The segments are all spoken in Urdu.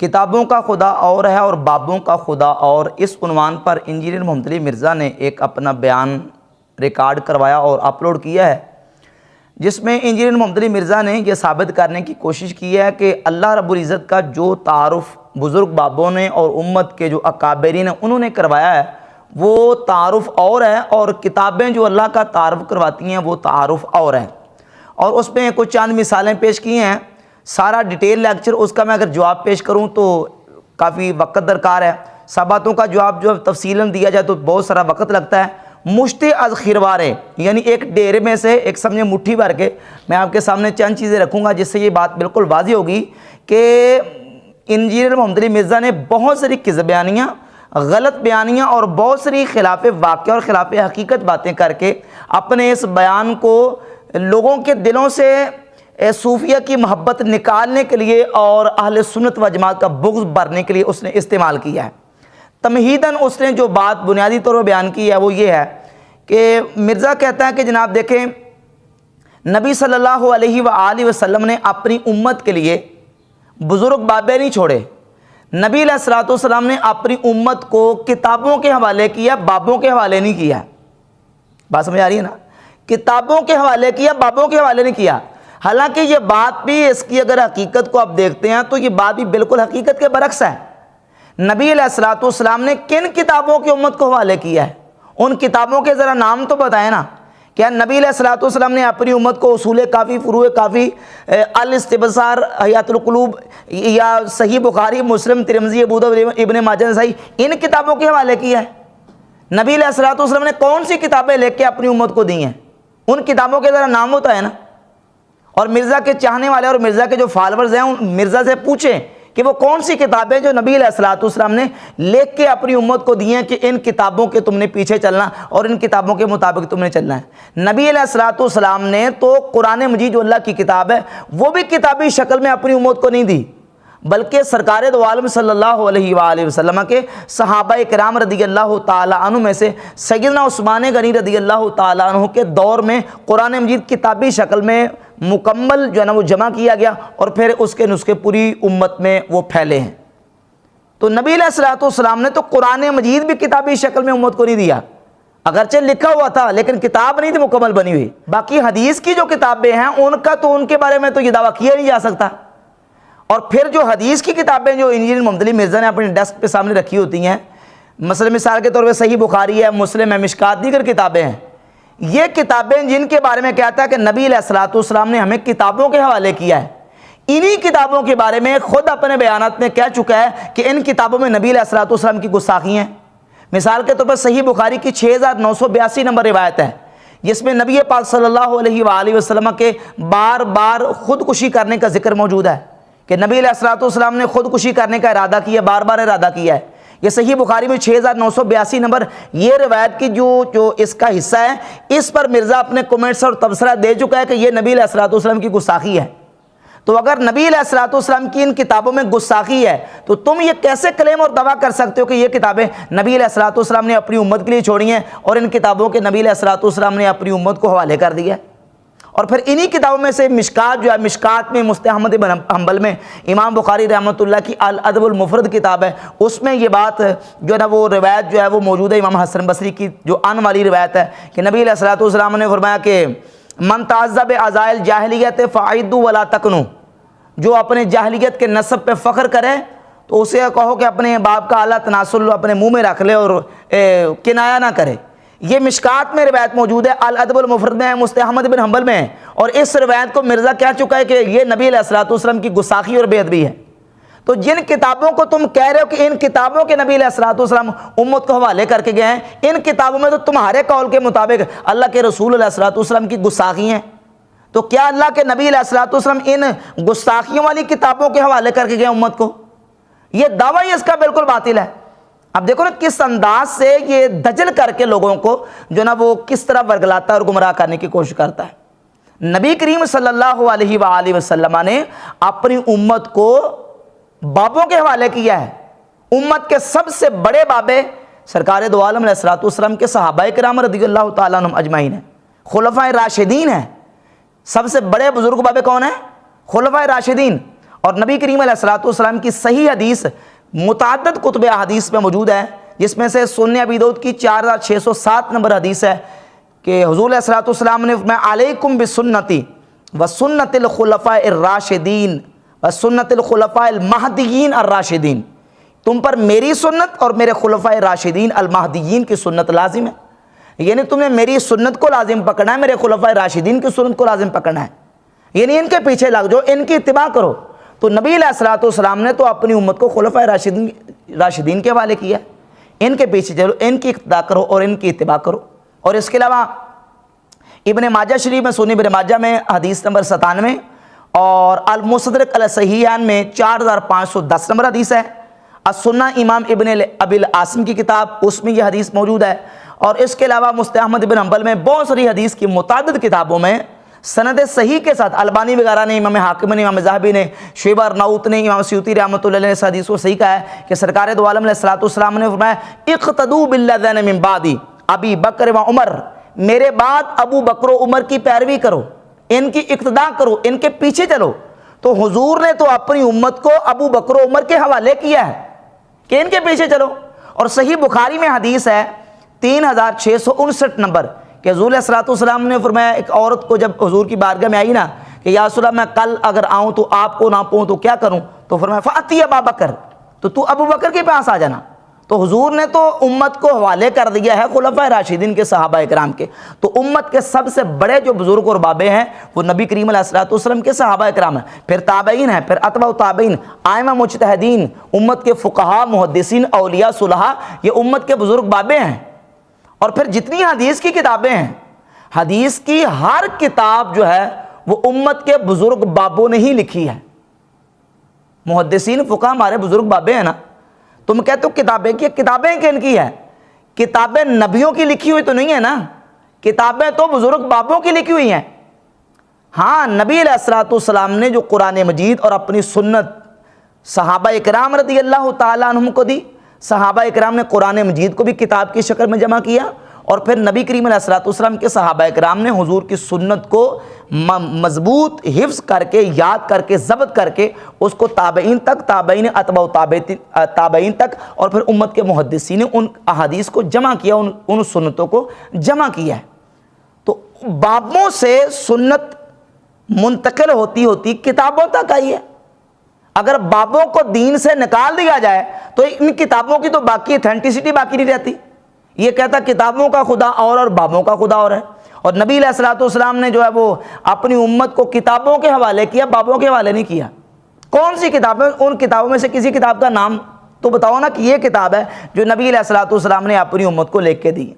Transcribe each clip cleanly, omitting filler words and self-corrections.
کتابوں کا خدا اور ہے اور بابوں کا خدا اور، اس عنوان پر انجینئر محمد علی مرزا نے ایک اپنا بیان ریکارڈ کروایا اور اپلوڈ کیا ہے، جس میں انجینئر محمد علی مرزا نے یہ ثابت کرنے کی کوشش کی ہے کہ اللہ رب العزت کا جو تعارف بزرگ بابوں نے اور امت کے جو اکابرین ہیں انہوں نے کروایا ہے وہ تعارف اور ہے، اور کتابیں جو اللہ کا تعارف کرواتی ہیں وہ تعارف اور ہے۔ اور اس میں کچھ چند مثالیں پیش کی ہیں، سارا ڈیٹیل لیکچر اس کا میں اگر جواب پیش کروں تو کافی وقت درکار ہے، سب باتوں کا جواب جو تفصیلاً دیا جائے تو بہت سارا وقت لگتا ہے۔ مشتے از خروارے، یعنی ایک ڈیرے میں سے ایک سمجھے مٹھی بھر کے میں آپ کے سامنے چند چیزیں رکھوں گا جس سے یہ بات بالکل واضح ہوگی کہ انجینئر محمد علی مرزا نے بہت ساری کذب بیانیاں، غلط بیانیاں اور بہت ساری خلاف واقعہ اور خلاف حقیقت باتیں کر کے اپنے اس بیان کو لوگوں کے دلوں سے صوفیہ کی محبت نکالنے کے لیے اور اہل سنت و جماعت کا بغض بھرنے کے لیے اس نے استعمال کیا ہے۔ تمہیداً اس نے جو بات بنیادی طور پر بیان کی ہے وہ یہ ہے کہ مرزا کہتا ہے کہ جناب دیکھیں، نبی صلی اللہ علیہ وآلہ وسلم نے اپنی امت کے لیے بزرگ بابے نہیں چھوڑے، نبی علیہ الصلوۃ والسلام نے اپنی امت کو کتابوں کے حوالے کیا، بابوں کے حوالے نہیں کیا۔ بات سمجھ آ رہی ہے نا؟ کتابوں کے حوالے کیا، بابوں کے حوالے نہیں کیا۔ حالانکہ یہ بات بھی اس کی اگر حقیقت کو آپ دیکھتے ہیں تو یہ بات بھی بالکل حقیقت کے برعکس ہے۔ نبی علیہ الصلوۃ والسلام نے کن کتابوں کی امت کو حوالے کیا ہے؟ ان کتابوں کے ذرا نام تو بتائیں نا۔ کیا نبی علیہ الصلوۃ والسلام نے اپنی امت کو اصول کافی، فروع کافی، الاستبصار، حیات القلوب یا صحیح بخاری، مسلم، ترمذی، ابو داؤد، ابن ماجہ، نسائی، ان کتابوں کے حوالے کیا ہے؟ نبی علیہ الصلوۃ والسلام نے کون سی کتابیں لے کے اپنی امت کو دی ہیں؟ ان کتابوں کے ذرا نام ہوتا ہے نا۔ اور مرزا کے چاہنے والے اور مرزا کے جو فالورز ہیں ان مرزا سے پوچھیں کہ وہ کون سی کتابیں جو نبی علیہ الصلوۃ والسلام نے لکھ کے اپنی امت کو دی ہیں کہ ان کتابوں کے تم نے پیچھے چلنا اور ان کتابوں کے مطابق تم نے چلنا ہے۔ نبی علیہ الصلوۃ والسلام نے تو قرآن مجید جو اللہ کی کتاب ہے وہ بھی کتابی شکل میں اپنی امت کو نہیں دی، بلکہ سرکار دو عالم صلی اللہ علیہ وآلہ وسلم کے صحابہ کرام رضی اللہ تعالیٰ عنہ میں سے سیدنا عثمان غنی رضی اللہ تعالیٰ عنہ کے دور میں قرآن مجید کتابی شکل میں مکمل جو ہے نا وہ جمع کیا گیا اور پھر اس کے نسخے پوری امت میں وہ پھیلے ہیں۔ تو نبی علیہ الصلوۃ والسلام نے تو قرآن مجید بھی کتابی شکل میں امت کو نہیں دیا، اگرچہ لکھا ہوا تھا لیکن کتاب نہیں تھی مکمل بنی ہوئی۔ باقی حدیث کی جو کتابیں ہیں ان کا تو ان کے بارے میں تو یہ دعویٰ کیا نہیں جا سکتا۔ اور پھر جو حدیث کی کتابیں جو انجینئر محمد علی مرزا نے اپنے ڈیسک پہ سامنے رکھی ہوتی ہیں، مثلا مثال کے طور پہ صحیح بخاری ہے، مسلم ہے، مشکات، دیگر کتابیں ہیں، یہ کتابیں جن کے بارے میں کہتا ہے کہ نبی علیہ الصلوۃ والسلام نے ہمیں کتابوں کے حوالے کیا ہے، انہی کتابوں کے بارے میں خود اپنے بیانات میں کہہ چکا ہے کہ ان کتابوں میں نبی علیہ الصلوۃ والسلام کی گستاخی ہیں۔ مثال کے طور پر صحیح بخاری کی 6982 نمبر روایت ہے جس میں نبی پاک صلی اللہ علیہ وآلہ وسلم کے بار بار خودکشی کرنے کا ذکر موجود ہے کہ نبی علیہ الصلوۃ والسلام نے خودکشی کرنے کا ارادہ کیا، بار بار ارادہ کیا ہے۔ یہ صحیح بخاری میں 6982 نمبر یہ روایت کی جو اس کا حصہ ہے، اس پر مرزا اپنے کومنٹس اور تبصرہ دے چکا ہے کہ یہ نبی علیہ الصلوۃ والسلام کی گستاخی ہے۔ تو اگر نبی علیہ الصلوۃ والسلام کی ان کتابوں میں گستاخی ہے تو تم یہ کیسے کلیم اور دعویٰ کر سکتے ہو کہ یہ کتابیں نبی علیہ الصلوۃ والسلام نے اپنی امت کے لیے چھوڑی ہیں اور ان کتابوں کے نبی علیہ الصلوۃ والسلام نے اپنی امت کو حوالے کر دیا ہے؟ اور پھر انہی کتابوں میں سے مشکات جو ہے، مشکات میں مستہ احمد بن حنبل میں امام بخاری رحمۃ اللہ کی الادب المفرد کتاب ہے، اس میں یہ بات جو ہے نا وہ روایت جو ہے وہ موجود ہے، امام حسن بصری کی جو ان والی روایت ہے کہ نبی علیہ الصلوۃ والسلام نے فرمایا کہ من تعزب بأعضاء الجاہلیت فأعدوا ولا تکنوا، جو اپنے جاہلیت کے نسب پہ فخر کرے تو اسے کہو کہ اپنے باپ کا اعلیٰ تناسل اپنے منہ میں رکھ لے اور کنایا نہ کرے۔ یہ مشکات میں روایت موجود ہے، الادب المفرد میں ہے، مستہ احمد بن حنبل میں ہے، اور اس روایت کو مرزا کہہ چکا ہے کہ یہ نبی علیہ الصلوۃ والسلام کی گستاخی اور بے ادبی ہے۔ تو جن کتابوں کو تم کہہ رہے ہو کہ ان کتابوں کے نبی علیہ الصلوۃ والسلام امت کو حوالے کر کے گئے ہیں، ان کتابوں میں تو تمہارے قول کے مطابق اللہ کے رسول علیہ الصلوۃ والسلام کی گستاخی ہیں، تو کیا اللہ کے نبی علیہ الصلوۃ والسلام ان گستاخیوں والی کتابوں کے حوالے کر کے گئے امت کو؟ یہ دعویٰ ہی اس کا بالکل باطل ہے۔ اب دیکھو نا کس انداز سے یہ دجل کر کے لوگوں کو جو نا وہ کس طرح ورگلاتا ہے اور گمراہ کرنے کی کوشش کرتا ہے۔ نبی کریم صلی اللہ علیہ وآلہ وسلم نے اپنی امت کو بابوں کے حوالے کیا ہے۔ امت کے سب سے بڑے بابے سرکار دو عالم علیہ الصلوۃ والسلام کے صحابہ کرام رضی اللہ تعالیٰ عنہم اجمعین ہیں، خلفائے راشدین ہیں۔ سب سے بڑے بزرگ بابے کون ہیں؟ خلفائے راشدین۔ اور نبی کریم علیہ الصلوۃ والسلام کی صحیح حدیث متعدد کتب احادیث میں موجود ہے، جس میں سے سنن ابی داؤد کی 4607 نمبر حدیث ہے کہ حضور علیہ الصلوۃ والسلام نے فرمایا علیکم بسنتی وسنت الخلفاء الراشدین وسنت الخلفاء المہدیین الراشدین، تم پر میری سنت اور میرے خلفاء راشدین المہدیین کی سنت لازم ہے، یعنی تم نے میری سنت کو لازم پکڑنا ہے، میرے خلفاء راشدین کی سنت کو لازم پکڑنا ہے، یعنی ان کے پیچھے لگ جاؤ، ان کی اتباع کرو۔ تو نبی علیہ الصلوۃ والسلام نے تو اپنی امت کو خلفاء راشدین کے حوالے کیا، ان کے پیچھے چلو، ان کی اقتداء کرو اور ان کی اتباع کرو۔ اور اس کے علاوہ ابن ماجہ شریف میں، سنن ابن ماجہ میں حدیث نمبر 97 اور المستدرک علی الصحیحین میں 4510 نمبر حدیث ہے۔ السنہ امام ابن ابی العاصم کی کتاب، اس میں یہ حدیث موجود ہے۔ اور اس کے علاوہ مستدرک احمد بن حنبل میں بہت ساری حدیث کی متعدد کتابوں میں سند صحیح کے ساتھ البانی وغیرہ نے، امام حاکم نے، امام ذہبی نے، شعبہ ارناؤط نے، امام سیوطی رحمۃ اللہ علیہ نے اس حدیث کو صحیح کہا ہے کہ سرکار دو عالم علیہ الصلوۃ والسلام نے فرمایا اقتدوا بالذین من بعدی ابی بکر و عمر، میرے بعد ابو بکر و عمر کی پیروی کرو، ان کی اقتداء کرو، ان کے پیچھے چلو۔ تو حضور نے تو اپنی امت کو ابو بکر و عمر کے حوالے کیا ہے کہ ان کے پیچھے چلو۔ اور صحیح بخاری میں حدیث ہے 3659 نمبر کہ حضور علیہ الصلوۃ والسلام نے فرمایا، ایک عورت کو جب حضور کی بارگاہ میں آئی نا کہ یا رسول اللہ میں کل اگر آؤں تو آپ کو نہ پاؤں تو کیا کروں، تو فرمایا فاتی ابا بکر، تو ابو بکر کے پاس آ جانا۔ تو حضور نے تو امت کو حوالے کر دیا ہے خلفاء راشدین کے، صحابہ اکرام کے۔ تو امت کے سب سے بڑے جو بزرگ اور بابے ہیں وہ نبی کریم علیہ الصلوۃ والسلام کے صحابہ اکرام ہیں، پھر تابعین ہیں، پھر اتباع تابعین، ائمہ مجتہدین، امت کے فقہاء، محدثین، اولیاء، صلحاء، یہ امت کے بزرگ بابے ہیں۔ اور پھر جتنی حدیث کی کتابیں ہیں، حدیث کی ہر کتاب جو ہے وہ امت کے بزرگ بابوں نے ہی لکھی ہے۔ محدثین، فقہاء ہمارے بزرگ بابے ہیں نا۔ تم کہتے ہو کتابیں کی، کتابیں کن کی ہے؟ کتابیں نبیوں کی لکھی ہوئی تو نہیں ہے نا، کتابیں تو بزرگ بابوں کی لکھی ہوئی ہیں۔ ہاں، نبی علیہ الصلوۃ والسلام نے جو قرآن مجید اور اپنی سنت صحابہ اکرام رضی اللہ تعالیٰ عنہم کو دی، صحابہ اکرام نے قرآن مجید کو بھی کتاب کی شکل میں جمع کیا، اور پھر نبی کریم علیہ الصلوۃ والسلام کے صحابہ اکرام نے حضور کی سنت کو مضبوط حفظ کر کے، یاد کر کے، ضبط کر کے اس کو تابعین تک، تابعین اتباع تابعین تک، اور پھر امت کے محدثین نے ان احادیث کو جمع کیا، ان سنتوں کو جمع کیا ہے۔ تو بابوں سے سنت منتقل ہوتی ہوتی کتابوں تک آئی ہے۔ اگر بابوں کو دین سے نکال دیا جائے تو ان کتابوں کی تو باقی اتھینٹسٹی باقی نہیں رہتی۔ یہ کہتا کتابوں کا خدا اور بابوں کا خدا اور ہے۔ اور نبی علیہ الصلوۃ والسلام نے جو ہے وہ اپنی امت کو کتابوں کے حوالے کیا، بابوں کے حوالے نہیں کیا۔ کون سی کتابیں؟ ان کتابوں میں سے کسی کتاب کا نام تو بتاؤ نا کہ یہ کتاب ہے جو نبی علیہ الصلوۃ والسلام نے اپنی امت کو لکھ کے دی،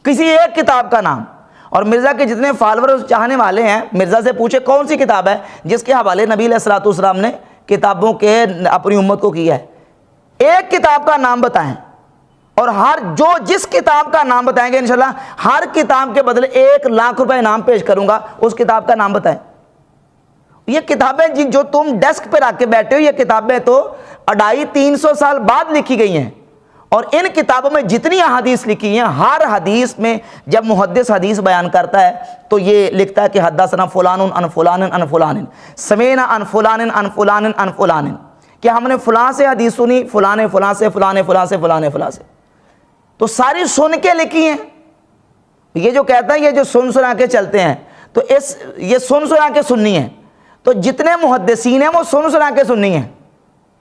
کسی ایک کتاب کا نام۔ اور مرزا کے جتنے فالوور چاہنے والے ہیں، مرزا سے پوچھے کون سی کتاب ہے جس کے حوالے نبی علیہ الصلوۃ والسلام نے کتابوں کے اپنی امت کو کیا ہے، ایک کتاب کا نام بتائیں۔ اور جس کتاب کا نام بتائیں گے انشاءاللہ ہر کتاب کے بدلے 1,00,000 روپے انعام پیش کروں گا، اس کتاب کا نام بتائیں۔ یہ کتابیں جو تم ڈیسک پہ رکھ کے بیٹھے ہو، یہ کتابیں تو 250-300 سال بعد لکھی گئی ہیں۔ اور ان کتابوں میں جتنی احادیث لکھی ہیں، ہر حدیث میں جب محدث حدیث بیان کرتا ہے تو یہ لکھتا ہے کہ حدثنا فلان عن فلان عن فلان، سمعنا عن فلان عن فلان عن فلان، کہ ہم نے فلاں سے حدیث سنی، فلاں فلاں سے، فلاں فلاں سے، فلاں فلاں سے۔ تو ساری سن کے لکھی ہیں۔ یہ جو کہتا ہے یہ جو سنا کے چلتے ہیں، تو یہ سنا کے سننی ہے۔ تو جتنے محدثین ہیں وہ سنا کے سننی ہے۔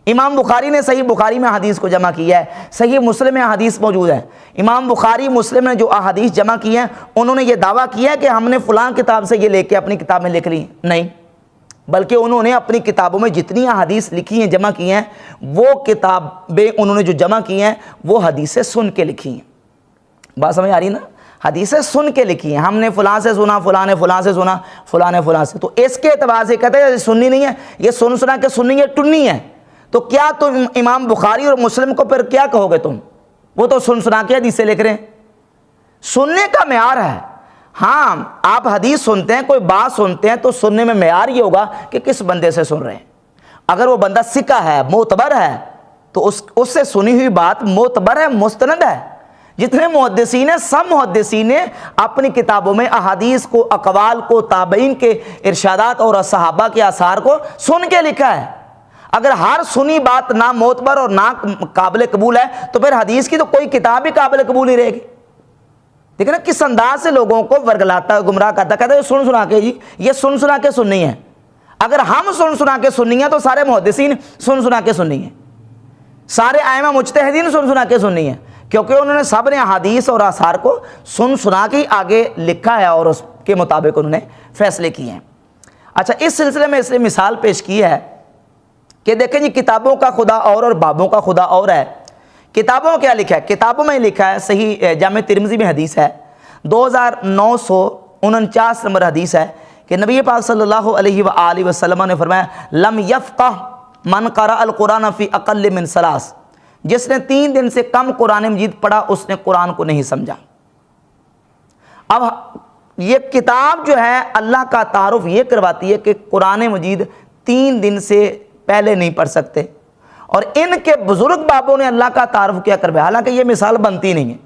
امام بخاری نے صحیح بخاری میں حدیث کو جمع کیا ہے، صحیح مسلم میں حدیث موجود ہے۔ امام بخاری مسلم نے جو احادیث جمع کی ہیں، انہوں نے یہ دعویٰ کیا ہے کہ ہم نے فلاں کتاب سے یہ لے کے اپنی کتاب میں لکھ لی، نہیں، بلکہ انہوں نے اپنی کتابوں میں جتنی احادیث لکھی ہیں، جمع کی ہیں، وہ کتابیں انہوں نے جو جمع کی ہیں وہ حدیثیں سن کے لکھی ہیں۔ بات سمجھ آ رہی نا؟ حدیثیں سن کے لکھی ہیں، ہم نے فلاں سے سنا، فلاں نے فلاں سے سنا، فلاں نے فلاں سے۔ تو اس کے اعتبار سے کہتے ہیں یہ سننی نہیں ہے، یہ سنا کے سننی ہے، ٹننی ہے۔ تو کیا تم امام بخاری اور مسلم کو پھر کیا کہو گے تم؟ وہ تو سنا کے حدیثیں لکھ رہے ہیں۔ سننے کا معیار ہے۔ ہاں، آپ حدیث سنتے ہیں، کوئی بات سنتے ہیں، تو سننے میں معیار یہ ہوگا کہ کس بندے سے سن رہے ہیں۔ اگر وہ بندہ ثقہ ہے، معتبر ہے، تو اس سے سنی ہوئی بات معتبر ہے، مستند ہے۔ جتنے محدثین ہیں، سب محدثین نے اپنی کتابوں میں احادیث کو، اقوال کو، تابعین کے ارشادات اور صحابہ کے آثار کو سن کے لکھا ہے۔ اگر ہر سنی بات نہ معتبر اور نہ قابل قبول ہے تو پھر حدیث کی تو کوئی کتاب بھی قابل قبول نہیں رہے گی. دیکھیں نا کس انداز سے لوگوں کو ورگلاتا ہے, گمراہ کرتا ہے. کہتا ہے سن سنا کے, جی یہ سن سنا کے سننی ہے. اگر ہم سن سنا کے سننی ہے تو سارے محدثین سن سنا کے سننی ہے, سارے ائمہ مجتہدین سن سنا کے سننی ہے, کیونکہ انہوں نے سب نے حدیث اور آثار کو سن سنا کے آگے لکھا ہے اور اس کے مطابق انہوں نے فیصلے کیے ہیں. اچھا, اس سلسلے میں اس نے مثال پیش کی ہے کہ دیکھیں جی کتابوں کا خدا اور بابوں کا خدا اور ہے. کتابوں میں کیا لکھا ہے؟ کتابوں میں لکھا ہے, صحیح جامع ترمذی میں حدیث ہے 2949 نمبر حدیث ہے کہ نبی پاک صلی اللہ علیہ وآلہ وسلم نے فرمایا لم یفقہ من قرأ القرآن فی اقل من ثلاث, جس نے 3 دن سے کم قرآن مجید پڑھا اس نے قرآن کو نہیں سمجھا. اب یہ کتاب جو ہے اللہ کا تعارف یہ کرواتی ہے کہ قرآن مجید 3 دن سے پہلے نہیں پڑھ سکتے, اور ان کے بزرگ بابوں نے اللہ کا تعارف کیا کروایا. حالانکہ یہ مثال بنتی نہیں ہے,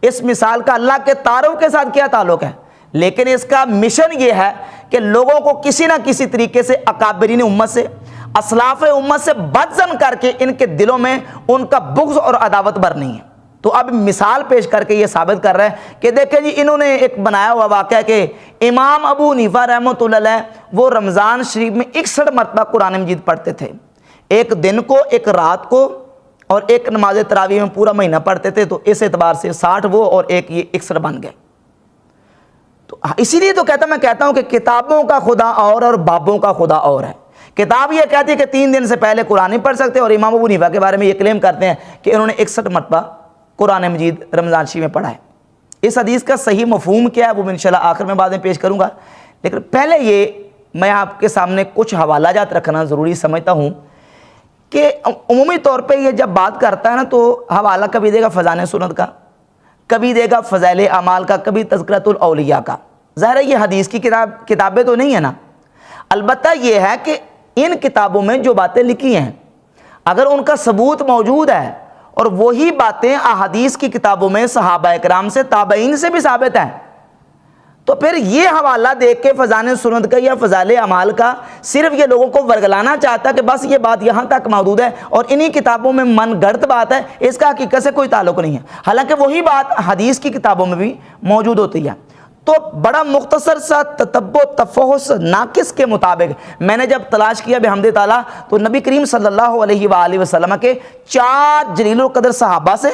اس مثال کا اللہ کے تعارف کے ساتھ کیا تعلق ہے, لیکن اس کا مشن یہ ہے کہ لوگوں کو کسی نہ کسی طریقے سے اکابرین امت سے, اسلاف امت سے بدظن کر کے ان کے دلوں میں ان کا بغض اور عداوت بھرنی ہے. تو اب مثال پیش کر کے یہ ثابت کر رہے ہیں کہ دیکھیں جی انہوں نے ایک بنایا ہوا واقعہ کہ امام ابو حنیفہ رحمۃ اللہ علیہ وہ رمضان شریف میں 61 مرتبہ قرآن مجید پڑھتے تھے, ایک دن کو, ایک رات کو, اور ایک نماز تراویح میں پورا مہینہ پڑھتے تھے. تو اس اعتبار سے 60 وہ اور ایک یہ 61 بن گئے. تو اسی لیے تو میں کہتا ہوں کہ کتابوں کا خدا اور بابوں کا خدا اور ہے. کتاب یہ کہتی ہے کہ 3 دن سے پہلے قرآن نہیں پڑھ سکتے, اور امام ابو حنیفہ کے بارے میں یہ کلیم کرتے ہیں کہ انہوں نے 61 مرتبہ قرآن مجید رمضان شریف میں پڑھا ہے. اس حدیث کا صحیح مفہوم کیا ہے وہ میں انشاءاللہ آخر میں بعد میں پیش کروں گا, لیکن پہلے یہ میں آپ کے سامنے کچھ حوالہ جات رکھنا ضروری سمجھتا ہوں کہ عمومی طور پہ یہ جب بات کرتا ہے نا تو حوالہ کبھی دے گا فضائل سنت کا, کبھی دے گا فضائل اعمال کا, کبھی تذکرۃ الاولیاء کا. ظاہر ہے یہ حدیث کی کتابیں تو نہیں ہے نا, البتہ یہ ہے کہ ان کتابوں میں جو باتیں لکھی ہیں اگر ان کا ثبوت موجود ہے اور وہی باتیں احادیث کی کتابوں میں صحابہ کرام سے, تابعین سے بھی ثابت ہیں, تو پھر یہ حوالہ دیکھ کے فضائل سنت کا یا فضائل اعمال کا صرف یہ لوگوں کو ورگلانا چاہتا ہے کہ بس یہ بات یہاں تک محدود ہے اور انہی کتابوں میں من گڑت بات ہے, اس کا حقیقت سے کوئی تعلق نہیں ہے. حالانکہ وہی بات حدیث کی کتابوں میں بھی موجود ہوتی ہے. تو بڑا مختصر سا تتبع تفحص ناقص کے مطابق میں نے جب تلاش کیا بحمد تعالیٰ تو نبی کریم صلی اللہ علیہ وآلہ وسلم کے 4 جلیل القدر صحابہ سے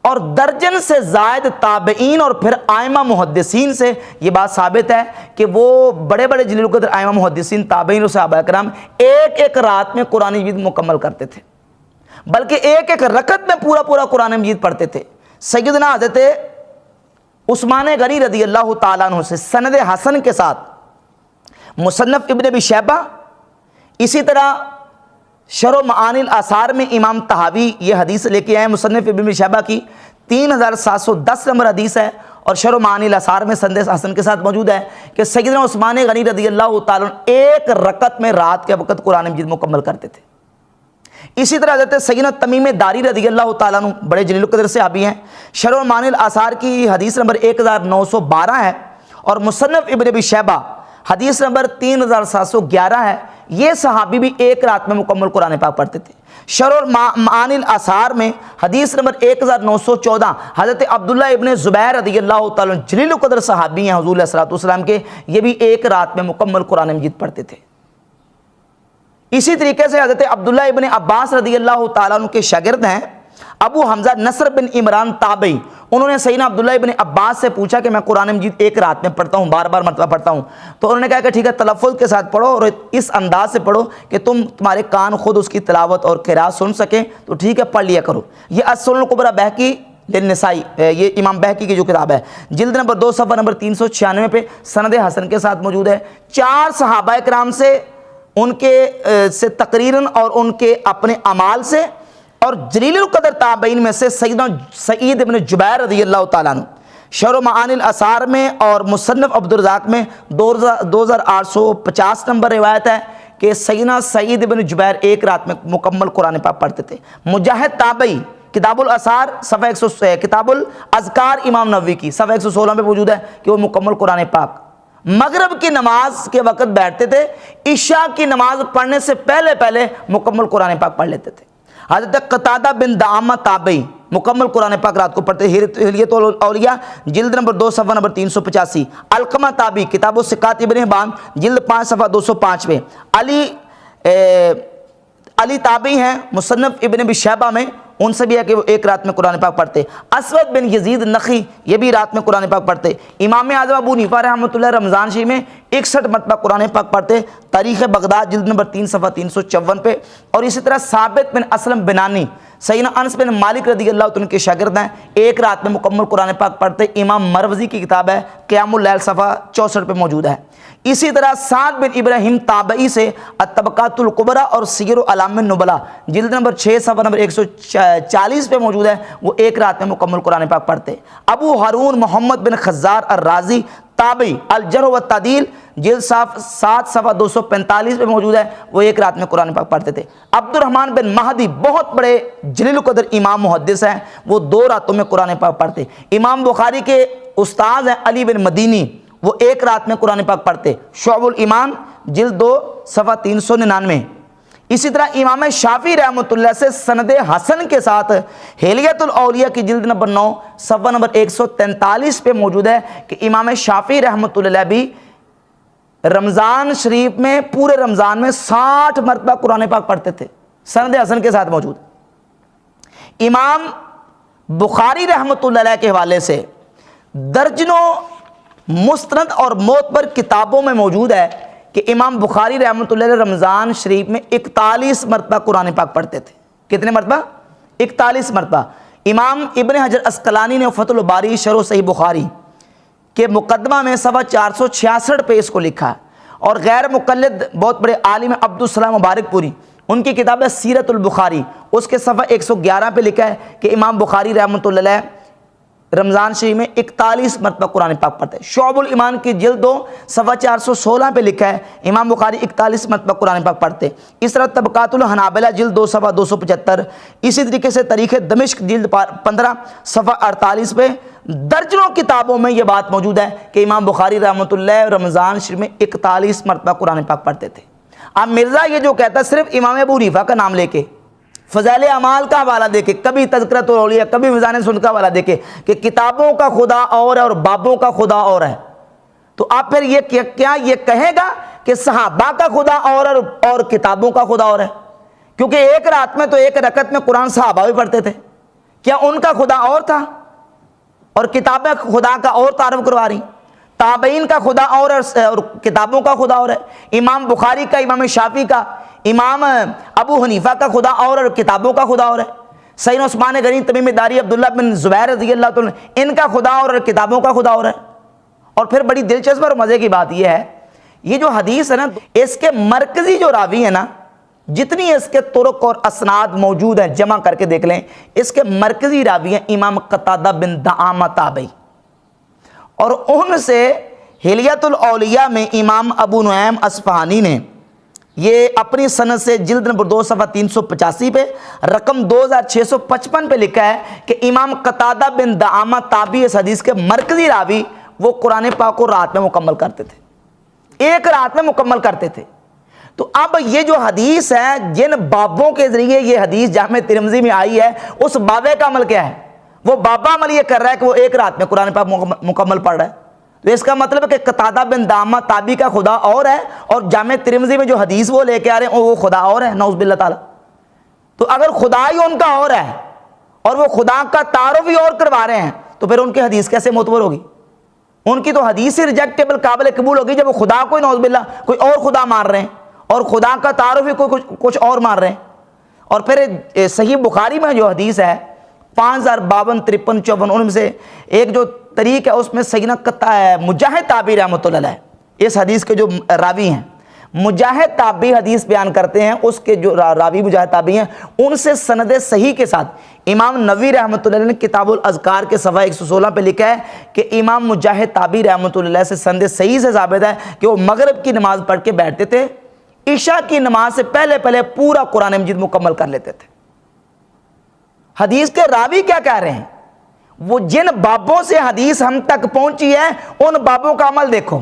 اور درجن سے زائد تابعین اور پھر ائمہ محدثین سے یہ بات ثابت ہے کہ وہ بڑے بڑے جلیل القدر ائمہ محدثین, تابعین اور صحابہ کرام ایک رات میں قرآن مجید مکمل کرتے تھے, بلکہ ایک رکعت میں پورا قرآن مجید پڑھتے تھے. سیدنا حضرت عثمان غنی رضی اللہ تعالیٰ عنہ سے سند حسن کے ساتھ مصنف ابن ابی شیبہ, اسی طرح شرح معانی الاثار میں امام طحاوی یہ حدیث لے کے آئے, مصنف ابن ابی شیبہ کی 3710 نمبر حدیث ہے, اور شرح معانی الاثار میں سند حسن کے ساتھ موجود ہے کہ سیدنا عثمان غنی رضی اللہ تعالیٰ عنہ ایک رکعت میں رات کے وقت قرآن مجید مکمل کرتے تھے. اسی طرح حضرت سیدنا تمیم داری رضی اللہ تعالیٰ عنہ بڑے جلیل القدر صحابی ہیں, شرح معانی الاثار کی حدیث نمبر 1912 ہے, اور مصنف ابن ابی شیبہ حدیث نمبر 3711 ہے. یہ صحابی بھی ایک رات میں مکمل قرآن پاک پڑھتے تھے. شرح معانی الاثار میں حدیث نمبر 1914 حضرت عبداللہ ابن زبیر رضی اللہ تعالیٰ عنہ جلیل القدر صحابی ہیں حضور علیہ الصلوۃ والسلام کے, یہ بھی ایک رات میں مکمل قرآن مجید پڑھتے تھے. اسی طریقے سے حضرت عبداللہ ابن عباس رضی اللہ تعالیٰ عنہ کے شاگرد ہیں ابو حمزہ نصر بن عمران تابعی, انہوں نے سیدنا عبداللہ ابن عباس سے پوچھا کہ میں قرآن مجید ایک رات میں پڑھتا ہوں, بار مرتبہ پڑھتا ہوں, تو انہوں نے کہا کہ ٹھیک ہے تلفظ کے ساتھ پڑھو اور اس انداز سے پڑھو کہ تمہارے کان خود اس کی تلاوت اور قراءت سن سکیں, تو ٹھیک ہے پڑھ لیا کرو. یہ السنن الکبریٰ بہقی للنسائی, یہ امام بہقی کی جو کتاب ہے, جلد نمبر 2 صفحہ نمبر 396 پہ سند حسن کے ساتھ موجود ہے. 4 صحابہ کرام سے, ان کے سے تقریراً اور ان کے اپنے اعمال سے, اور جلیل القدر تابعین میں سے سیدنا سعید ابن جبیر رضی اللہ تعالیٰ عنہ شرح معانی الاثار میں اور مصنف عبدالرزاق میں 2850 نمبر روایت ہے کہ سیدنا سعید ابن جبیر ایک رات میں مکمل قرآن پاک پڑھتے تھے. مجاہد تابعی کتاب الاثار صفحہ کتاب الاذکار امام نووی کی صفحہ 116 میں موجود ہے کہ وہ مکمل قرآن پاک مغرب کی نماز کے وقت بیٹھتے تھے، عشاء کی نماز پڑھنے سے پہلے پہلے مکمل قرآن پاک پڑھ لیتے تھے۔ حضرت قتادہ بن دعامہ تابعی مکمل قرآن پاک رات کو پڑھتے، حلیۃ الاولیاء جلد نمبر 2 صفحہ نمبر 385۔ علقمہ تابعی کتاب الثقات ابن حبان جلد 5 صفحہ 205 میں۔ علی تابعی ہیں مصنف ابن ابی شیبہ میں، ان سے بھی ہے کہ وہ ایک رات میں قرآن پاک پڑھتے۔ اسود بن یزید نخعی یہ بھی رات میں قرآن پاک پڑھتے۔ امام اعظم ابو حنیفہ رحمۃ اللہ رمضان شریف میں 61 مرتبہ قرآن پاک پڑھتے، تاریخ بغداد جلد نمبر 3 صفحہ 354 پہ۔ اور اسی طرح ثابت بن اسلم بنانی سیدنا انس بن مالک رضی اللہ عنہ کے شاگرد ہیں، ایک رات میں مکمل قرآن پاک پڑھتے۔ امام مروزی کی کتاب ہے قیام اللیل صفحہ 64 پہ موجود ہے۔ اسی طرح سعد بن ابراہیم تابعی سے الطبقات الکبریٰ اور سیر اعلام النبلاء جلد نمبر 6 صفحہ نمبر 140 پہ موجود ہے، وہ ایک رات میں مکمل قرآن پاک پڑھتے۔ ابو ہارون محمد بن خزار الرازی تابعی الجرح والتعدیل جلد 7 صفحہ 245 پہ موجود ہے، وہ ایک رات میں قرآن پاک پڑھتے تھے۔ عبد الرحمن بن مہدی بہت بڑے جلیل القدر امام محدث ہیں، وہ 2 راتوں میں قرآن پاک پڑھتے۔ امام بخاری کے استاد ہیں علی بن مدینی، وہ ایک رات میں قرآن پاک پڑھتے۔ شعب الایمان جلد 2 صفحہ 399۔ اسی طرح امام شافعی رحمۃ اللہ سے سند حسن کے ساتھ حلیۃ الاولیاء کی جلد نمبر 9 صفحہ نمبر 143 پہ موجود ہے کہ امام شافعی رحمۃ اللہ بھی رمضان شریف میں پورے رمضان میں 60 مرتبہ قرآن پاک پڑھتے تھے، سند حسن کے ساتھ موجود۔ امام بخاری رحمۃ اللہ علیہ کے حوالے سے درجنوں مستند اور معتبر کتابوں میں موجود ہے کہ امام بخاری رحمۃ اللہ علیہ رمضان شریف میں 41 مرتبہ قرآن پاک پڑھتے تھے۔ کتنے مرتبہ؟ 41 مرتبہ۔ امام ابن حجر عسقلانی نے فتح الباری شرح صحیح بخاری کے مقدمہ میں صفحہ 466 پہ اس کو لکھا ہے، اور غیر مقلد بہت بڑے عالم عبدالسلام مبارک پوری، ان کی کتاب ہے سیرت البخاری، اس کے صفحہ 111 پہ لکھا ہے کہ امام بخاری رحمۃ اللہ علیہ رمضان شریف میں 41 مرتبہ قرآن پاک پڑھتے۔ شعب الایمان کی جلد 2 صفحہ 416 پہ لکھا ہے امام بخاری 41 مرتبہ قرآن پاک پڑھتے۔ اس طرح طبقات الحنابلہ جلد 2 صفحہ 275، اسی طریقے سے تاریخ دمشق جلد 15 صفحہ 48 پہ درجنوں کتابوں میں یہ بات موجود ہے کہ امام بخاری رحمۃ اللہ رمضان شریف میں 41 مرتبہ قرآن پاک پڑھتے تھے۔ اب مرزا یہ جو کہتا ہے صرف امام ابو حنیفہ کا نام لے کے، فضائل اعمال کا حوالہ دے کے، کبھی تذکرۃ الاولیاء کبھی میزان سنت کا حوالہ دے کے کہ کتابوں کا خدا اور ہے اور بابوں کا خدا اور ہے، تو آپ پھر یہ کیا یہ کہے گا کہ صحابہ کا خدا اور کتابوں کا خدا اور ہے؟ کیونکہ ایک رات میں تو ایک رکعت میں قرآن صحابہ بھی پڑھتے تھے، کیا ان کا خدا اور تھا اور کتابیں خدا کا اور تعارف کروا رہی؟ تابعین کا خدا اور کتابوں کا خدا اور ہے۔ امام بخاری کا، امام شافعی کا، امام ابو حنیفہ کا خدا اور کتابوں کا خدا اور ہے۔ سیدنا عثمان غنی تمیم داری عبداللہ بن زبیر رضی اللہ عنہ ان کا خدا اور کتابوں کا خدا اور ہے۔ اور پھر بڑی دلچسپ اور مزے کی بات یہ ہے، یہ جو حدیث ہے نا، اس کے مرکزی جو راوی ہے نا، جتنی اس کے طرق اور اسناد موجود ہیں جمع کر کے دیکھ لیں، اس کے مرکزی راوی ہیں امام قتادہ بن دعامہ تابعی، اور ان سے حلیۃ الاولیاء میں امام ابو نعیم اصفہانی نے یہ اپنی سند سے جلد نمبر 2 صفحہ 385 پہ رقم 2655 پہ لکھا ہے کہ امام قتادہ بن دعامہ تابعی اس حدیث کے مرکزی راوی وہ قرآن پاک کو رات میں مکمل کرتے تھے، ایک رات میں مکمل کرتے تھے۔ تو اب یہ جو حدیث ہے، جن بابوں کے ذریعے یہ حدیث جامع ترمذی میں آئی ہے، اس بابے کا عمل کیا ہے؟ وہ بابا عمل یہ کر رہا ہے کہ وہ ایک رات میں قرآن پاک مکمل پڑھ رہا ہے۔ تو اس کا مطلب ہے کہ قتادہ بن دعامہ تابعی کا خدا اور ہے، اور جامع ترمذی میں جو حدیث وہ لے کے آ رہے ہیں وہ خدا اور ہے، نعوذ باللہ تعالی۔ تو اگر خدا ہی ان کا اور ہے اور وہ خدا کا تعارف ہی اور کروا رہے ہیں، تو پھر ان کی حدیث کیسے معتبر ہوگی؟ ان کی تو حدیث ہی ریجیکٹیبل، قابل قبول ہوگی جب وہ خدا کو ہی نعوذ باللہ کوئی اور خدا مان رہے ہیں اور خدا کا تعارف ہی کوئی کچھ اور مان رہے ہیں۔ اور پھر صحیح بخاری میں جو حدیث ہے 5052 53 54، ان میں سے ایک جو طریق ہے اس میں سیدنا مجاہد تابعی رحمۃ اللہ علیہ اس حدیث کے جو راوی ہیں، مجاہد تابعی حدیث بیان کرتے ہیں، اس کے جو راوی مجاہد تابعی ہیں، ان سے سند صحیح کے ساتھ امام نووی رحمۃ اللہ علیہ نے کتاب الاذکار کے صفحہ 116 پہ لکھا ہے کہ امام مجاہد تابعی رحمۃ اللہ علیہ سے سند صحیح سے ثابت ہے کہ وہ مغرب کی نماز پڑھ کے بیٹھتے تھے، عشاء کی نماز سے پہلے پہلے پورا قرآن مجید مکمل کر لیتے تھے۔ حدیث کے راوی کیا کہہ رہے ہیں؟ وہ جن بابوں سے حدیث ہم تک پہنچی ہے ان بابوں کا عمل دیکھو،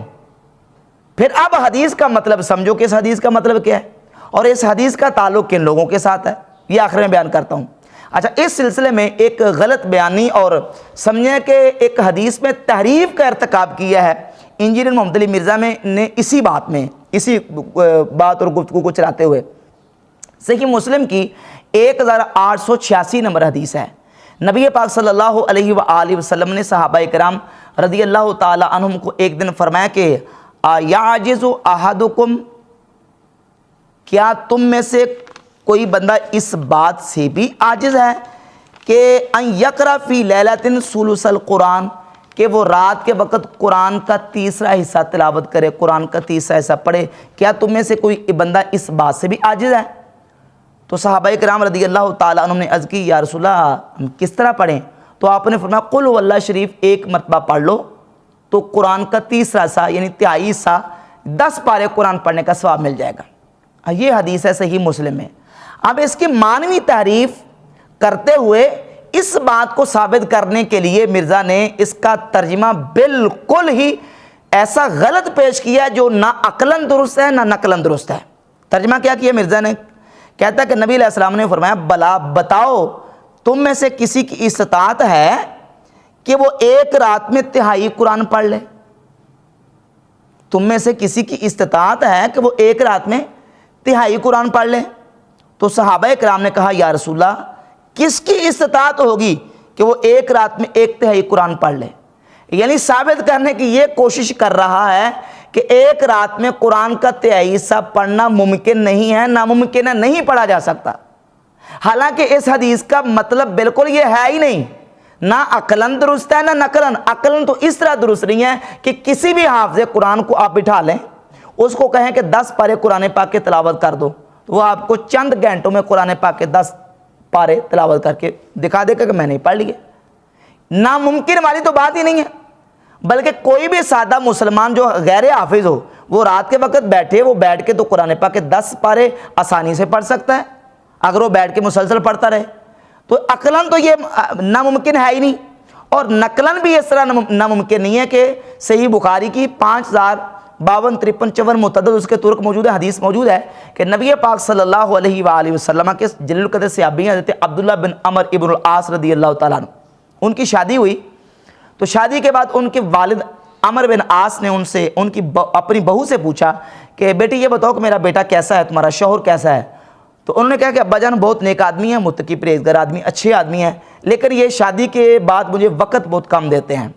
پھر اب حدیث کا مطلب سمجھو کہ اس حدیث کا مطلب کیا ہے اور اس حدیث کا تعلق کن لوگوں کے ساتھ ہے، یہ آخر میں بیان کرتا ہوں۔ اچھا، اس سلسلے میں ایک غلط بیانی اور سمجھیں کہ ایک حدیث میں تحریف کا ارتکاب کیا ہے انجینئر محمد علی مرزا نے اسی بات اور گفتگو کو چلاتے ہوئے۔ صحیح مسلم کی 1886 نمبر حدیث ہے، نبی پاک صلی اللہ علیہ وآلہ وسلم نے صحابہ کرام رضی اللہ تعالی عنہم کو ایک دن فرمایا کہ یعجز احدکم، کیا تم میں سے کوئی بندہ اس بات سے بھی عاجز ہے کہ ان یقرأ فی لیلۃ ثلث القرآن، کہ وہ رات کے وقت قرآن کا تیسرا حصہ تلاوت کرے، قرآن کا تیسرا حصہ پڑھے؟ کیا تم میں سے کوئی بندہ اس بات سے بھی عاجز ہے؟ تو صحابہ کرام رضی اللہ تعالیٰ عنہ نے عرض کی، یا رسول اللہ ہم کس طرح پڑھیں؟ تو آپ نے فرمایا قل هو اللہ شریف ایک مرتبہ پڑھ لو تو قرآن کا تیسرا حصہ یعنی تہائی حصہ 10 پارے قرآن پڑھنے کا ثواب مل جائے گا۔ یہ حدیث ہے صحیح مسلم میں۔ اب اس کی معنوی تعریف کرتے ہوئے اس بات کو ثابت کرنے کے لیے مرزا نے اس کا ترجمہ بالکل ہی ایسا غلط پیش کیا جو نہ عقلاً درست ہے نہ نقلاً درست ہے۔ ترجمہ کیا کیا مرزا نے؟ کہتا ہے کہ نبی علیہ السلام نے فرمایا بلا بتاؤ تم میں سے کسی کی استطاعت ہے کہ وہ ایک رات میں تہائی قرآن پڑھ لے؟ تم میں سے کسی کی استطاعت ہے کہ وہ ایک رات میں تہائی قرآن پڑھ لے؟ تو صحابہ کرام نے کہا یا رسول اللہ کس کی استطاعت ہوگی کہ وہ ایک رات میں ایک تہائی قرآن پڑھ لے؟ یعنی ثابت کرنے کی یہ کوشش کر رہا ہے کہ ایک رات میں قرآن کا تہائی حصہ پڑھنا ممکن نہیں ہے، ناممکن ہے، نہیں پڑھا جا سکتا۔ حالانکہ اس حدیث کا مطلب بالکل یہ ہے ہی نہیں، نہ عقلاً درست ہے نہ نقلاً۔ عقلاً تو اس طرح درست نہیں ہے کہ کسی بھی حافظ قرآن کو آپ بٹھا لیں، اس کو کہیں کہ 10 پارے قرآن پاک کے تلاوت کر دو، تو وہ آپ کو چند گھنٹوں میں قرآن پاک کے 10 پارے تلاوت کر کے دکھا دے گا کہ میں نے پڑھ لیے۔ ناممکن والی تو بات ہی نہیں ہے، بلکہ کوئی بھی سادہ مسلمان جو غیر حافظ ہو وہ رات کے وقت بیٹھے، وہ بیٹھ کے تو قرآن پاک کے 10 پارے آسانی سے پڑھ سکتا ہے اگر وہ بیٹھ کے مسلسل پڑھتا رہے۔ تو عقلاً تو یہ ناممکن ہے ہی نہیں، اور نقلاً بھی اس طرح ناممکن نہیں ہے کہ صحیح بخاری کی 5052 53 54 متعدد اس کے ترک موجود ہے، حدیث موجود ہے کہ نبی پاک صلی اللہ علیہ وآلہ وسلم کے جلیل القدر صحابی حضرت عبداللہ بن عمر ابن العاص رضی اللہ تعالیٰ عنہ، ان کی شادی ہوئی تو شادی کے بعد ان کے والد عمر بن عاص نے ان سے اپنی بہو سے پوچھا کہ بیٹی یہ بتاؤ کہ میرا بیٹا کیسا ہے، تمہارا شوہر کیسا ہے؟ تو انہوں نے کہا کہ ابا جان بہت نیک آدمی ہیں، متقی پرہیزگار آدمی، اچھے آدمی ہیں، لیکن یہ شادی کے بعد مجھے وقت بہت کم دیتے ہیں۔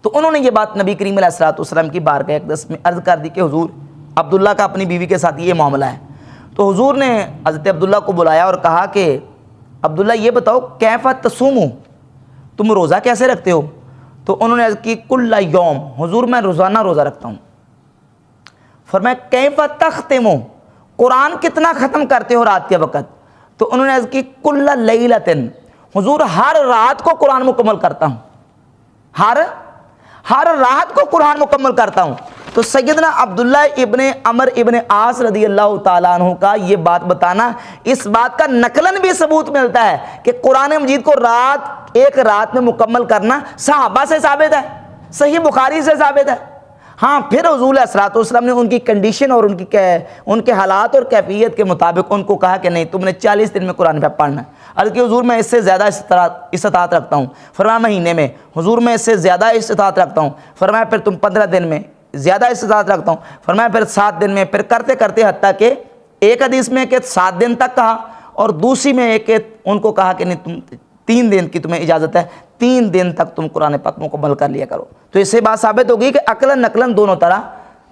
تو انہوں نے یہ بات نبی کریم علیہ السلام کی بارگاہ اقدس میں عرض کر دی کہ حضور عبداللہ کا اپنی بیوی کے ساتھ یہ معاملہ ہے۔ تو حضور نے حضرت عبداللہ کو بلایا اور کہا کہ عبداللہ یہ بتاؤ کیف تصومو، تم روزہ کیسے رکھتے ہو؟ تو انہوں نے عرض کی کل یوم، حضور میں روزانہ روزہ رکھتا ہوں۔ فرمایا کیف تختمو، قرآن کتنا ختم کرتے ہو رات کے وقت؟ تو انہوں نے عرض کی کل لیلۃ، حضور ہر رات کو قرآن مکمل کرتا ہوں، ہر رات کو قرآن مکمل کرتا ہوں۔ تو سیدنا عبداللہ ابن عمر ابن عاص رضی اللہ تعالیٰ عنہ کا یہ بات بتانا، اس بات کا نقلاً بھی ثبوت ملتا ہے کہ قرآن مجید کو ایک رات میں مکمل کرنا صحابہ سے ثابت ہے، صحیح بخاری سے ثابت ہے۔ ہاں پھر حضور علیہ السلام نے ان کی کنڈیشن اور ان کے حالات اور کیفیت کے مطابق ان کو کہا کہ نہیں تم نے 40 دن میں قرآن پہ پڑھنا ہے۔ عرض کہ حضور میں اس سے زیادہ استطاعت رکھتا ہوں۔ فرمایا مہینے میں، حضور میں اس سے زیادہ استطاعت رکھتا ہوں۔ فرمایا پھر تم 15 دن میں، زیادہ استطاعت رکھتا ہوں۔ فرمایا پھر 7 دن میں، پھر کرتے کرتے حتیٰ کہ ایک حدیث میں کہ 7 دن تک کہا، اور دوسری میں ایک ان کو کہا کہ نہیں تم 3 دن کی تمہیں اجازت ہے، 3 دن تک تم قرآن پاک مکمل کر لیا کرو۔ تو اس سے بات ثابت ہوگی کہ عقلاً نقلاً دونوں طرح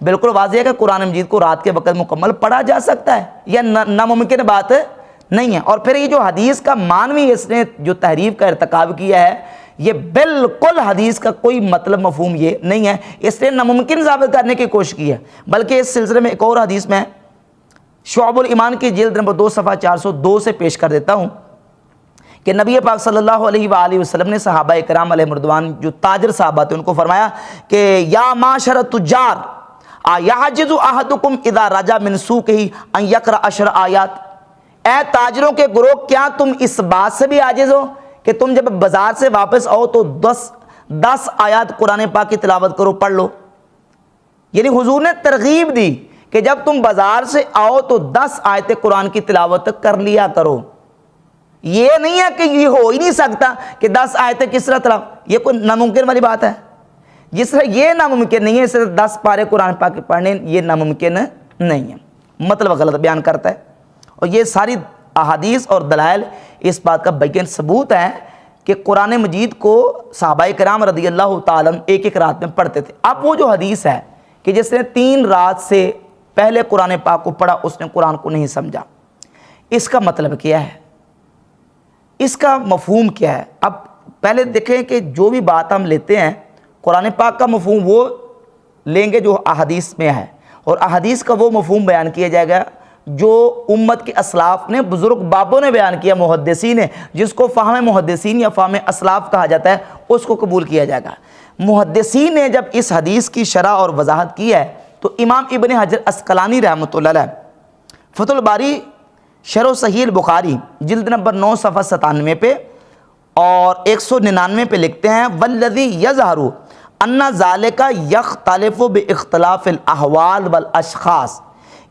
بالکل واضح ہے کہ قرآن مجید کو رات کے وقت مکمل پڑھا جا سکتا ہے، یہ ناممکن بات نہیں ہے۔ اور پھر یہ جو حدیث کا معنوی اس نے جو تحریف کا ارتکاب کیا ہے، یہ بالکل حدیث کا کوئی مطلب مفہوم یہ نہیں ہے، اس نے ناممکن ثابت کرنے کی کوشش کی ہے۔ بلکہ اس سلسلے میں ایک اور حدیث میں شعب الایمان کی جلد نمبر 2 صفحہ 402 سے پیش کر دیتا ہوں کہ نبی پاک صلی اللہ علیہ وآلہ وسلم نے صحابہ کرام علیہ مردوان جو تاجر صحابہ تھے ان کو فرمایا کہ یا معاشر التجار یعجز احدکم اذا رجع من سوقہ ان یقرأ 10 آیات، اے تاجروں کے گروہ کیا تم اس بات سے بھی عاجز ہو کہ تم جب بازار سے واپس آؤ تو 10 آیات قرآن پاک کی تلاوت کرو، پڑھ لو؟ یعنی حضور نے ترغیب دی کہ جب تم بازار سے آؤ تو 10 آیتیں قرآن کی تلاوت کر لیا کرو۔ یہ نہیں ہے کہ یہ ہو ہی نہیں سکتا کہ 10 آیتیں کس طرح تلاوت، یہ کوئی ناممکن والی بات ہے۔ جس طرح یہ ناممکن نہیں ہے اس طرح 10 پارے قرآن پاک کے پڑھنے یہ ناممکن نہیں ہے، مطلب غلط بیان کرتا ہے۔ اور یہ ساری احادیث اور دلائل اس بات کا بیان ثبوت ہے کہ قرآن مجید کو صحابہ کرام رضی اللہ تعالیٰ ایک ایک رات میں پڑھتے تھے۔ اب وہ جو حدیث ہے کہ جس نے 3 رات سے پہلے قرآن پاک کو پڑھا اس نے قرآن کو نہیں سمجھا، اس کا مطلب کیا ہے، اس کا مفہوم کیا ہے؟ اب پہلے دیکھیں کہ جو بھی بات ہم لیتے ہیں قرآن پاک کا مفہوم وہ لیں گے جو احادیث میں ہے، اور احادیث کا وہ مفہوم بیان کیا جائے گا جو امت کے اسلاف نے، بزرگ بابوں نے بیان کیا، محدثین نے، جس کو فہم محدثین یا فہم اسلاف کہا جاتا ہے اس کو قبول کیا جائے گا۔ محدثین نے جب اس حدیث کی شرح اور وضاحت کی ہے تو امام ابن حجر عسقلانی رحمۃ اللہ علیہ فتح الباری شرح صحیح البخاری جلد نمبر 9 صفحہ 97 پہ اور 199 پہ لکھتے ہیں والذی یظہر ان ذالک یختلف باختلاف الاحوال والاشخاص،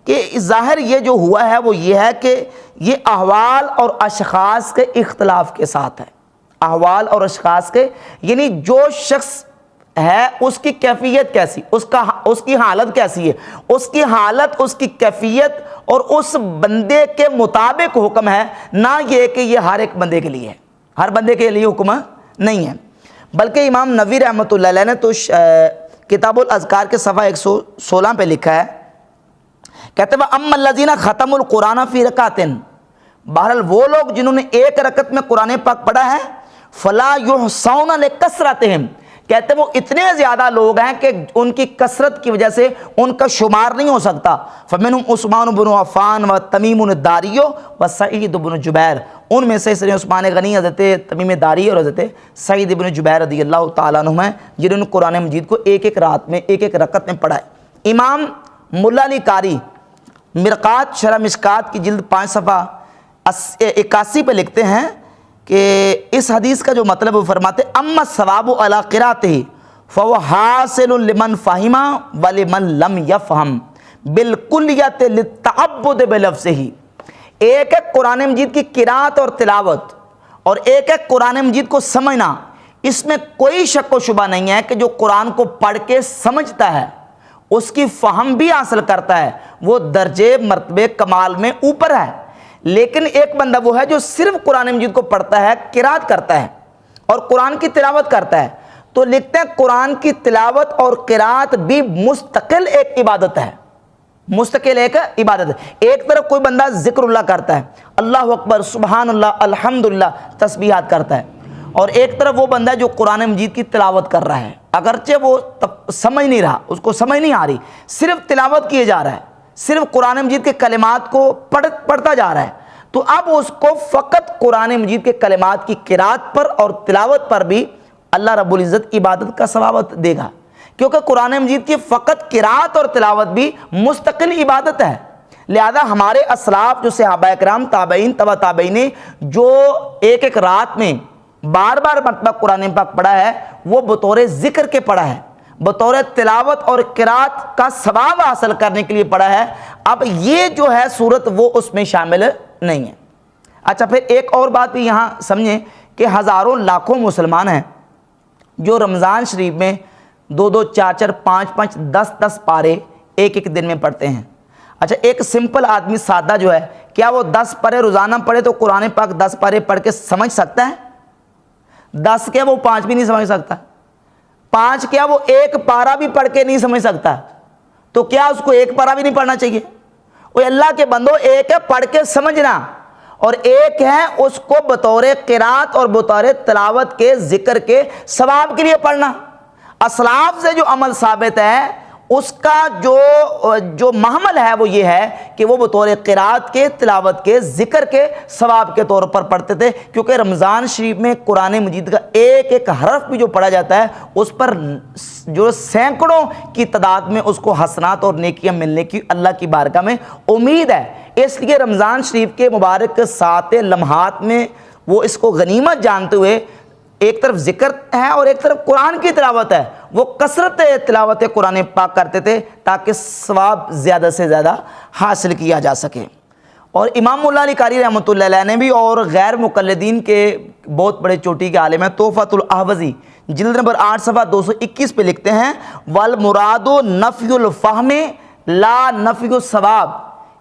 کہ ظاہر یہ جو ہوا ہے وہ یہ ہے کہ یہ احوال اور اشخاص کے اختلاف کے ساتھ ہے۔ احوال اور اشخاص کے یعنی جو شخص ہے اس کی کیفیت کیسی، اس کی حالت کیسی ہے، اس کی حالت، اس کی کیفیت اور اس بندے کے مطابق حکم ہے، نہ یہ کہ یہ ہر ایک بندے کے لیے ہے، ہر بندے کے لیے حکم نہیں ہے۔ بلکہ امام نووی رحمۃ اللہ علیہ نے تو کتاب الاذکار کے صفحہ 116 پہ لکھا ہے، کہتے ہیں اما الذین ختموا القرآن فی رکعۃ، بہرحال وہ لوگ جنہوں نے ایک رکعت میں قرآن پاک پڑھا ہے، فلا یحصون لکثرتہم، کہتے ہیں وہ اتنے زیادہ لوگ ہیں کہ ان کی کثرت کی وجہ سے ان کا شمار نہیں ہو سکتا۔ فمنہم عثمان بن عفان و تمیم الداری و سعید بن جبیر، ان میں سے عثمان غنی، حضرت تمیم داری اور حضرت سعید بن جبیر رضی اللہ تعالیٰ عنہ ہیں جنہوں نے قرآن مجید کو ایک ایک رات میں، ایک ایک رکعت میں پڑھا ہے۔ امام ملا علی قاری مرقات شرح مشکات کی جلد 5 صفحہ 81 پہ لکھتے ہیں کہ اس حدیث کا جو مطلب وہ فرماتے اما الثواب علی قراءتہ فهو حاصل لمن فہم ولمن لم یفہم بالکلیۃ للتعبد بلفظہ، ایک ہے قرآن مجید کی قراءت اور تلاوت اور ایک ہے قرآن مجید کو سمجھنا، اس میں کوئی شک و شبہ نہیں ہے کہ جو قرآن کو پڑھ کے سمجھتا ہے اس کی فہم بھی حاصل کرتا ہے، وہ درجے مرتبے کمال میں اوپر ہے۔ لیکن ایک بندہ وہ ہے جو صرف قرآن مجید کو پڑھتا ہے، قرات کرتا ہے اور قرآن کی تلاوت کرتا ہے، تو لکھتے ہیں قرآن کی تلاوت اور قرات بھی مستقل ایک عبادت ہے، مستقل ایک عبادت ہے۔ ایک طرف کوئی بندہ ذکر اللہ کرتا ہے، اللہ اکبر، سبحان اللہ، الحمدللہ، تسبیحات کرتا ہے، اور ایک طرف وہ بندہ جو قرآن مجید کی تلاوت کر رہا ہے، اگرچہ وہ سمجھ نہیں رہا، اس کو سمجھ نہیں آ رہی، صرف تلاوت کیے جا رہا ہے، صرف قرآن مجید کے کلمات کو پڑھتا جا رہا ہے، تو اب اس کو فقط قرآن مجید کے کلمات کی قرات پر اور تلاوت پر بھی اللہ رب العزت عبادت کا ثواب دے گا، کیونکہ قرآن مجید کی فقط قرات اور تلاوت بھی مستقل عبادت ہے۔ لہذا ہمارے اسلاف جو صحابہ کرام، تابعین، تبع تابعین، جو ایک ایک رات میں بار بار مرتبہ قرآن پاک پڑھا ہے وہ بطور ذکر کے پڑھا ہے، بطور تلاوت اور قرات کا ثواب حاصل کرنے کے لیے پڑھا ہے۔ اب یہ جو ہے صورت وہ اس میں شامل نہیں ہے۔ اچھا، پھر ایک اور بات بھی یہاں سمجھیں کہ ہزاروں لاکھوں مسلمان ہیں جو رمضان شریف میں 2 4 5 10 پارے ایک ایک دن میں پڑھتے ہیں۔ اچھا، ایک سمپل آدمی سادہ جو ہے، کیا وہ 10 پارے روزانہ پڑھے تو قرآن پاک 10 پارے پڑھ کے سمجھ سکتا ہے؟ 10 کیا وہ 5 بھی نہیں سمجھ سکتا؟ 5 کیا وہ 1 پارا بھی پڑھ کے نہیں سمجھ سکتا؟ تو کیا اس کو 1 پارا بھی نہیں پڑھنا چاہیے؟ وہ اللہ کے بندو، ایک ہے پڑھ کے سمجھنا اور ایک ہے اس کو بطور قرات اور بطور تلاوت کے ذکر کے ثواب کے لیے پڑھنا۔ اسلاف سے جو عمل ثابت ہے اس کا جو محمل ہے وہ یہ ہے کہ وہ بطور قرات کے، تلاوت کے، ذکر کے ثواب کے طور پر پڑھتے تھے، کیونکہ رمضان شریف میں قرآن مجید کا ایک ایک حرف بھی جو پڑھا جاتا ہے اس پر جو سینکڑوں کی تعداد میں اس کو حسنات اور نیکیاں ملنے کی اللہ کی بارگاہ میں امید ہے۔ اس لیے رمضان شریف کے مبارک 7 لمحات میں وہ اس کو غنیمت جانتے ہوئے ایک طرف ذکر ہے اور ایک طرف قرآن کی تلاوت ہے، وہ کثرت تلاوت قرآن پاک کرتے تھے تاکہ ثواب زیادہ سے زیادہ حاصل کیا جا سکے۔ اور امام مولا علی قاری رحمۃ اللہ علیہ نے بھی اور غیر مقلدین کے بہت بڑے چوٹی کے عالم ہیں، تحفۃ الاحوذی جلد نمبر 8 صفحہ 221 پہ لکھتے ہیں والمراد نفی الفہم لا نفی الثواب،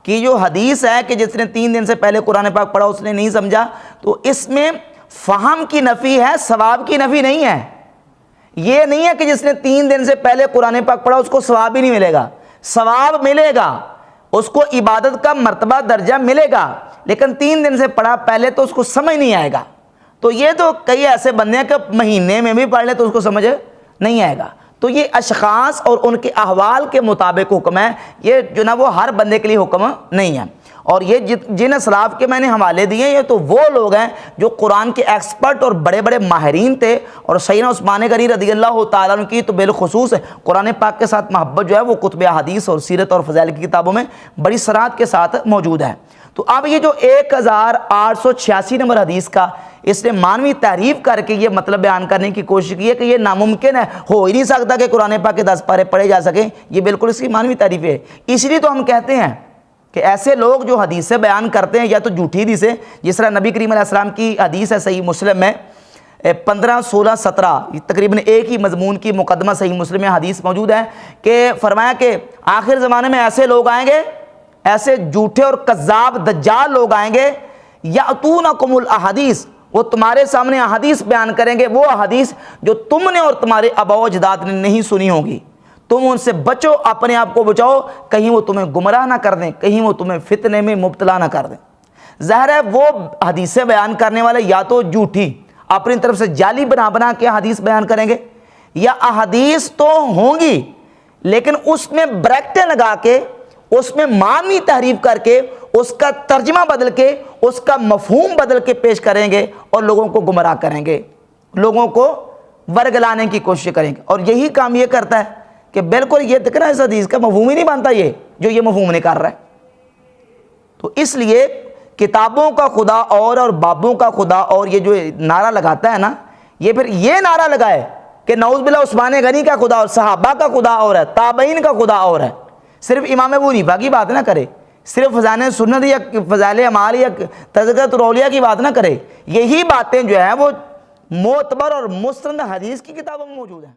کہ جو حدیث ہے کہ جس نے 3 دن سے پہلے قرآن پاک پڑھا اس نے نہیں سمجھا، تو اس میں فہم کی نفی ہے، ثواب کی نفی نہیں ہے۔ یہ نہیں ہے کہ جس نے 3 دن سے پہلے قرآن پاک پڑھا اس کو ثواب ہی نہیں ملے گا، ثواب ملے گا، اس کو عبادت کا مرتبہ درجہ ملے گا، لیکن 3 دن سے پڑھا پہلے تو اس کو سمجھ نہیں آئے گا۔ تو یہ تو کئی ایسے بندے ہیں کہ مہینے میں بھی پڑھ لے تو اس کو سمجھ نہیں آئے گا۔ تو یہ اشخاص اور ان کے احوال کے مطابق حکم ہے، یہ جو نا وہ ہر بندے کے لیے حکم نہیں ہے۔ اور یہ جن اسلاف کے میں نے حوالے دیے یہ تو وہ لوگ ہیں جو قرآن کے ایکسپرٹ اور بڑے بڑے ماہرین تھے، اور سیدنا عثمان غنی رضی اللہ تعالیٰ عنہ کی تو بالخصوص قرآن پاک کے ساتھ محبت جو ہے وہ کتب حدیث اور سیرت اور فضائل کی کتابوں میں بڑی صراحت کے ساتھ موجود ہے۔ تو اب یہ جو 1886 نمبر حدیث کا اس نے مانوی تحریف کر کے یہ مطلب بیان کرنے کی کوشش کی ہے کہ یہ ناممکن ہے، ہو ہی نہیں سکتا کہ قرآن پاک کے 10 پارے پڑھے جا سکیں، یہ بالکل اس کی مانوی تعریف ہے۔ اس لیے تو ہم کہتے ہیں کہ ایسے لوگ جو حدیثیں بیان کرتے ہیں یا تو جھوٹی حدیثیں، جس طرح نبی کریم علیہ السلام کی حدیث ہے صحیح مسلم میں 15، 16، 17 تقریباً ایک ہی مضمون کی مقدمہ صحیح مسلم میں حدیث موجود ہے کہ فرمایا کہ آخر زمانے میں ایسے لوگ آئیں گے، ایسے جھوٹے اور کذاب دجال لوگ آئیں گے، یاتونکم الاحادیث، وہ تمہارے سامنے احادیث بیان کریں گے، وہ احادیث جو تم نے اور تمہارے آباء و اجداد نے نہیں سنی ہوگی، تم ان سے بچو، اپنے آپ کو بچاؤ، کہیں وہ تمہیں گمراہ نہ کر دیں، کہیں وہ تمہیں فتنے میں مبتلا نہ کر دیں۔ ظاہر ہے وہ حدیثیں بیان کرنے والے یا تو جھوٹی اپنی طرف سے جعلی بنا کے حدیث بیان کریں گے، یا احادیث تو ہوں گی لیکن اس میں بریکٹیں لگا کے، اس میں معنی تحریف کر کے، اس کا ترجمہ بدل کے، اس کا مفہوم بدل کے پیش کریں گے اور لوگوں کو گمراہ کریں گے، لوگوں کو ورگلانے کی کوشش کریں گے۔ اور یہی کام یہ کرتا ہے کہ بالکل یہ دیکھ رہا ہے اس حدیث کا مفہوم ہی نہیں بنتا، یہ جو یہ مفہوم نہیں کر رہا ہے۔ تو اس لیے کتابوں کا خدا اور بابوں کا خدا اور یہ جو نعرہ لگاتا ہے نا، یہ پھر یہ نعرہ لگائے کہ نعوذ باللہ عثمان غنی کا خدا اور صحابہ کا خدا اور ہے، تابعین کا خدا اور ہے، صرف امام ابو حنیفہ کی بات نہ کرے، صرف فضائل سنت یا فضائل اعمال یا تذکرۃ الاولیاء کی بات نہ کرے، یہی باتیں جو ہیں وہ معتبر اور مستند حدیث کی کتابوں میں موجود ہیں۔